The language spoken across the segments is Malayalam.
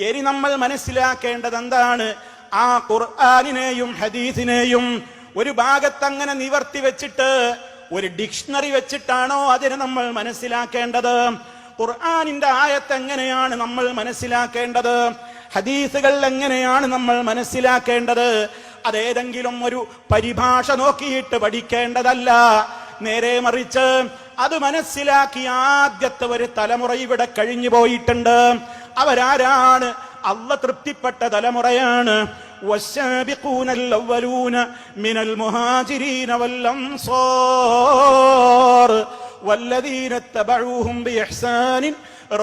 ഇനി നമ്മൾ മനസ്സിലാക്കേണ്ടത് എന്താണ്? ആ ഖുർആനിനെയും ഹദീസിനെയും ഒരു ഭാഗത്ത് അങ്ങനെ നിവർത്തി വെച്ചിട്ട് ഒരു ഡിക്ഷണറി വെച്ചിട്ടാണോ അതിനെ നമ്മൾ മനസ്സിലാക്കേണ്ടത്? ഖുർആനിന്റെ ആയത്ത് എങ്ങനെയാണ് നമ്മൾ മനസ്സിലാക്കേണ്ടത്? ഹദീസുകൾ എങ്ങനെയാണ് നമ്മൾ മനസ്സിലാക്കേണ്ടത്? അതേതെങ്കിലും ഒരു പരിഭാഷ നോക്കിയിട്ട് പഠിക്കേണ്ടതല്ല. നേരെ മറിച്ച് അത് മനസ്സിലാക്കി ആദ്യത്തെ ഒരു തലമുറ ഇവിടെ കഴിഞ്ഞു പോയിട്ടുണ്ട്. അവരാരാണ്? അല്ലാഹ് തൃപ്തിപ്പെട്ട തലമുറയാണ്. والسابقون الأولون من المهاجرين والأنصار والذين اتبعوهم بإحسان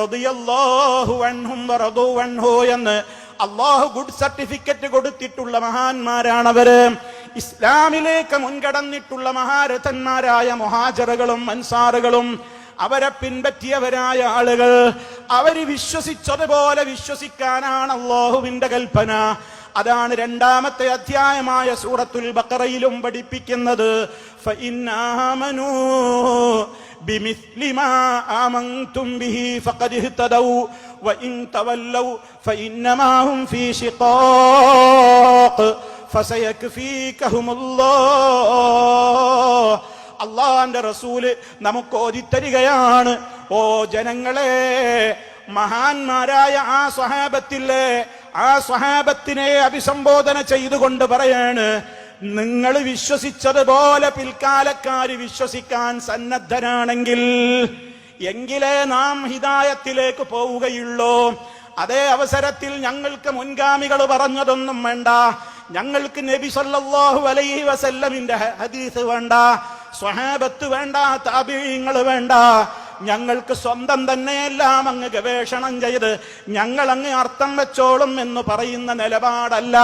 رضي الله عنهم ورضوا عنه എന്ന് അല്ലാഹു ഗുഡ് സർട്ടിഫിക്കറ്റ് കൊടുത്തിട്ടുള്ള മഹാന്മാരാണവര്. ഇസ്ലാമിലേക്ക് മുൻകടന്നിട്ടുള്ള മഹാരഥന്മാരായ മുഹാജിറുകളും അൻസാറുകളും അവരെ പിൻപറ്റിയവരായ ആളുകൾ. അവര് വിശ്വസിച്ചതുപോലെ വിശ്വസിക്കാനാണ് അല്ലാഹുവിന്റെ കൽപ്പന. അതാണ് രണ്ടാമത്തെ അധ്യായമായ സൂറത്തുൽ ബഖറയിലും പഠിപ്പിക്കുന്നത്. ഫഇൻ ആമനൂ ബിമിസ്ലി മാ ആമൻതും ബിഹി ഫഖദ് ഇഹ്തദൗ വഇൻ തവല്ലൗ ഫഇന്നമാ ഹും ഫീ ശിഖാഖ് ഫസയക്ഫീകഹുമുല്ലാഹ്. അല്ലാഹുവിന്റെ റസൂല് നമുക്ക് ഓതിത്തരികയാണ്. ഓ ജനങ്ങളെ, മഹാന്മാരായ ആ സ്വഹാബത്തിലെ ആ സ്വഹാബത്തിനെ അഭിസംബോധന ചെയ്തുകൊണ്ട് പറയാണ്, നിങ്ങൾ വിശ്വസിച്ചതുപോലെ പിൽക്കാലക്കാര് വിശ്വസിക്കാൻ സന്നദ്ധരാണെങ്കിൽ എങ്കിലേ നാം ഹിദായത്തിലേക്ക് പോവുകയുള്ളൂ. അതേ അവസരത്തിൽ ഞങ്ങൾക്ക് മുൻഗാമികൾ പറഞ്ഞതൊന്നും വേണ്ട, ഞങ്ങൾക്ക് നബി സല്ലല്ലാഹു അലൈഹി വസല്ലമിന്റെ ഹദീസ് വേണ്ട, സ്വഹാബത്ത് വേണ്ട, താബിഈങ്ങൾ വേണ്ട. ഞങ്ങൾക്ക് സ്വന്തം തന്നെയെല്ലാം അങ്ങ് ഗവേഷണം ചെയ്ത് ഞങ്ങൾ അങ്ങ് അർത്ഥം വെച്ചോളും എന്ന് പറയുന്ന നിലപാടല്ല.